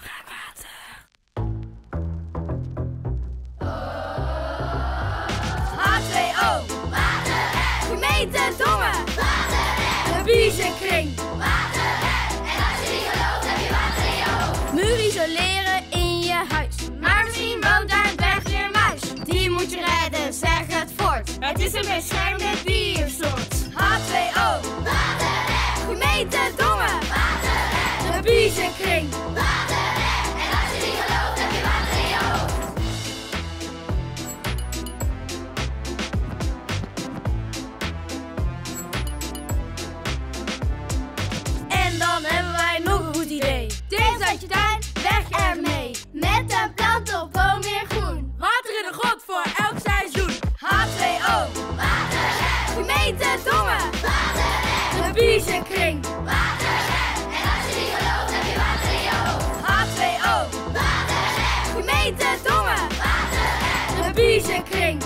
Spraakwater. H2O. Water. Gemeente Dongen. Water. Biezenkring. Water. En als je niet gelooft, heb je water in je hoofd. Muur isoleren in je huis. Maar misschien woont daar een bergleermuis. Die moet je redden, zeg het voort. Het is een beschermde diersoort. H2O. Water. Gemeente Dongen. Water. De Biezenkring. Water. En als je niet gelooft, heb je water in je hoofd. En dan hebben wij nog een goed idee. Dit is uit je tuin, weg ermee. Met een plant op boom weer groen. Water in de grot voor elk seizoen. H2O. Water. Gemeente Dongen. Water. De Biezenkring. Water. En als je niet gelooft, heb je water in je hoofd. H2O. Water. Gemeente Dongen. Water. De Biezenkring.